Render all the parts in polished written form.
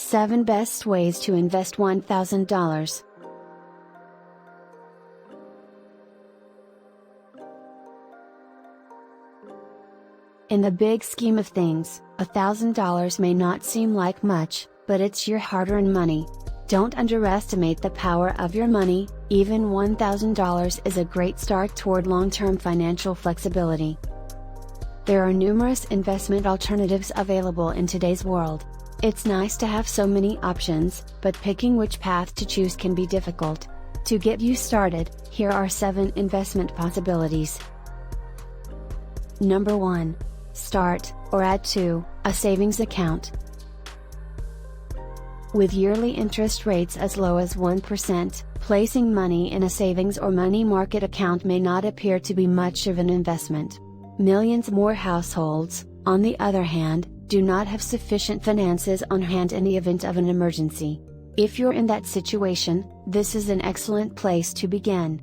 7 Best Ways to Invest $1,000. In the big scheme of things, $1,000 may not seem like much, but it's your hard-earned money. Don't underestimate the power of your money. Even $1,000 is a great start toward long-term financial flexibility. There are numerous investment alternatives available in today's world. It's nice to have so many options, but picking which path to choose can be difficult. To get you started, here are 7 investment possibilities. Number 1. Start, or add to, a savings account. With yearly interest rates as low as 1%, placing money in a savings or money market account may not appear to be much of an investment. Millions more households, on the other hand, do not have sufficient finances on hand in the event of an emergency. If you're in that situation, this is an excellent place to begin.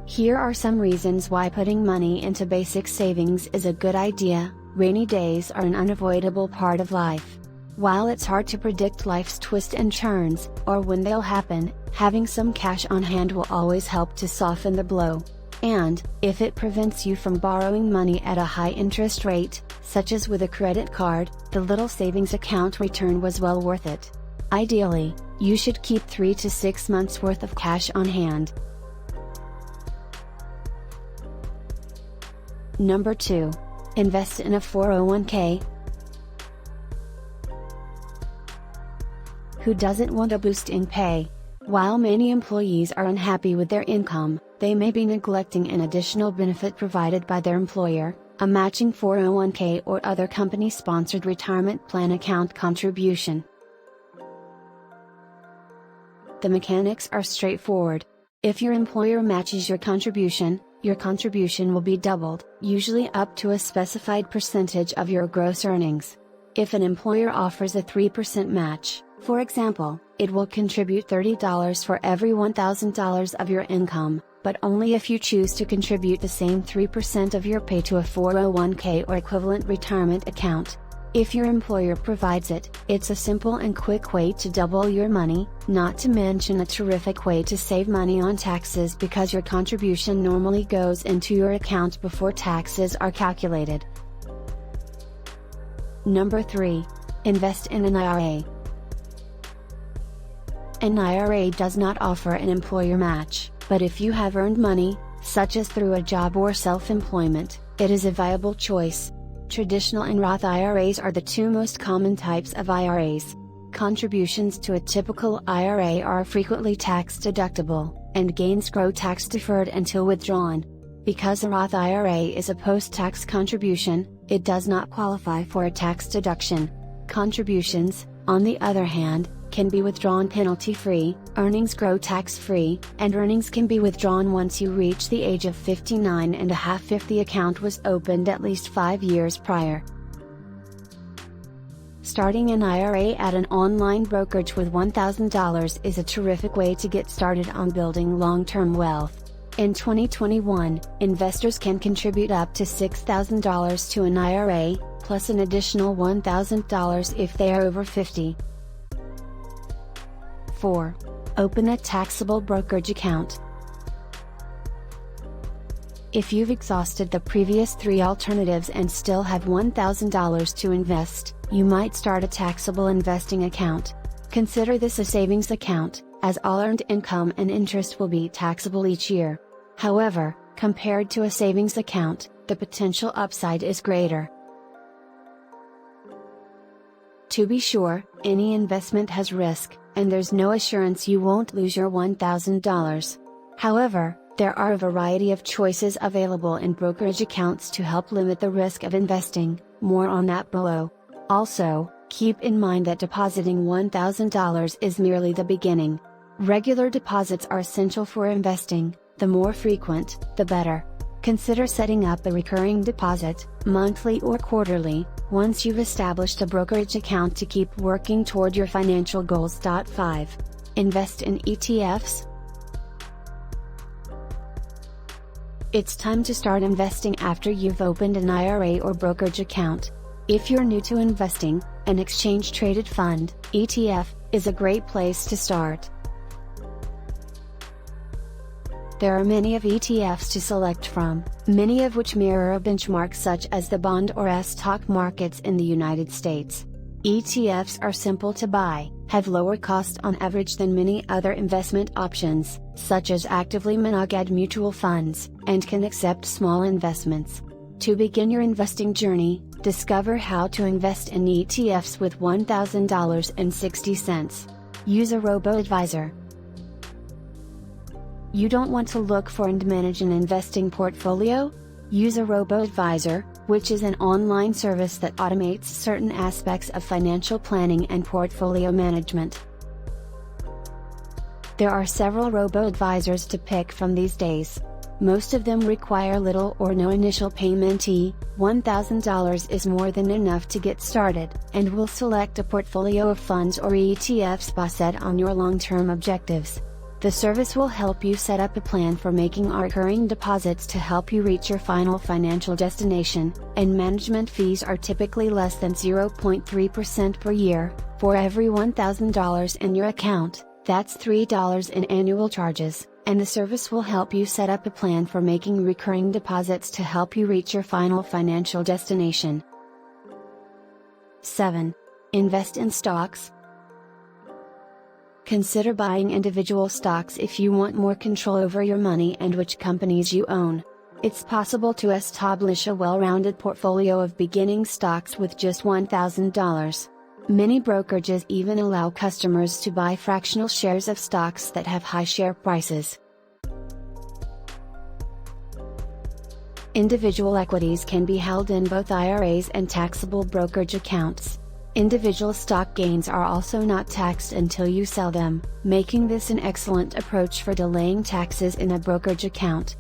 Here are some reasons why putting money into basic savings is a good idea. Rainy days are an unavoidable part of life. While it's hard to predict life's twists and turns, or when they'll happen, having some cash on hand will always help to soften the blow. And, if it prevents you from borrowing money at a high interest rate, such as with a credit card, the little savings account return was well worth it. Ideally, you should keep 3 to 6 months worth of cash on hand. Number 2. Invest in a 401k. Who doesn't want a boost in pay? While many employees are unhappy with their income, they may be neglecting an additional benefit provided by their employer, a matching 401k or other company-sponsored retirement plan account contribution. The mechanics are straightforward. If your employer matches your contribution will be doubled, usually up to a specified percentage of your gross earnings. If an employer offers a 3% match, for example, it will contribute $30 for every $1,000 of your income, but only if you choose to contribute the same 3% of your pay to a 401k or equivalent retirement account. If your employer provides it, it's a simple and quick way to double your money, not to mention a terrific way to save money on taxes because your contribution normally goes into your account before taxes are calculated. Number 3. Invest in an IRA. An IRA does not offer an employer match, but if you have earned money, such as through a job or self-employment, it is a viable choice. Traditional and Roth IRAs are the 2 most common types of IRAs. Contributions to a typical IRA are frequently tax-deductible, and gains grow tax-deferred until withdrawn. Because a Roth IRA is a post-tax contribution, it does not qualify for a tax deduction. Contributions, on the other hand, can be withdrawn penalty-free, earnings grow tax-free, and earnings can be withdrawn once you reach the age of 59 and a half if the account was opened at least 5 years prior. Starting an IRA at an online brokerage with $1,000 is a terrific way to get started on building long-term wealth. In 2021, investors can contribute up to $6,000 to an IRA, plus an additional $1,000 if they are over 50. 4. Open a taxable brokerage account. If you've exhausted the previous 3 alternatives and still have $1,000 to invest, you might start a taxable investing account. Consider this a savings account, as all earned income and interest will be taxable each year. However, compared to a savings account, the potential upside is greater. To be sure, any investment has risk, and there's no assurance you won't lose your $1,000. However, there are a variety of choices available in brokerage accounts to help limit the risk of investing, more on that below. Also, keep in mind that depositing $1,000 is merely the beginning. Regular deposits are essential for investing, the more frequent, the better. Consider setting up a recurring deposit, monthly or quarterly, once you've established a brokerage account to keep working toward your financial goals. 5. Invest in ETFs. It's time to start investing after you've opened an IRA or brokerage account. If you're new to investing, an exchange-traded fund, ETF, is a great place to start. There are many of ETFs to select from, many of which mirror a benchmark such as the bond or stock markets in the United States. ETFs are simple to buy, have lower cost on average than many other investment options, such as actively managed mutual funds, and can accept small investments. To begin your investing journey, discover how to invest in ETFs with $1,000.60. Use a robo-advisor. You don't want to look for and manage an investing portfolio? Use a robo-advisor, which is an online service that automates certain aspects of financial planning and portfolio management. There are several robo-advisors to pick from these days. Most of them require little or no initial payment. $1,000 is more than enough to get started, and will select a portfolio of funds or ETFs based on your long-term objectives. The service will help you set up a plan for making recurring deposits to help you reach your final financial destination, and management fees are typically less than 0.3% per year. For every $1,000 in your account, that's $3 in annual charges, and the service will help you set up a plan for making recurring deposits to help you reach your final financial destination. 7. Invest in stocks. Consider buying individual stocks if you want more control over your money and which companies you own. It's possible to establish a well-rounded portfolio of beginning stocks with just $1,000. Many brokerages even allow customers to buy fractional shares of stocks that have high share prices. Individual equities can be held in both IRAs and taxable brokerage accounts. Individual stock gains are also not taxed until you sell them, making this an excellent approach for delaying taxes in a brokerage account.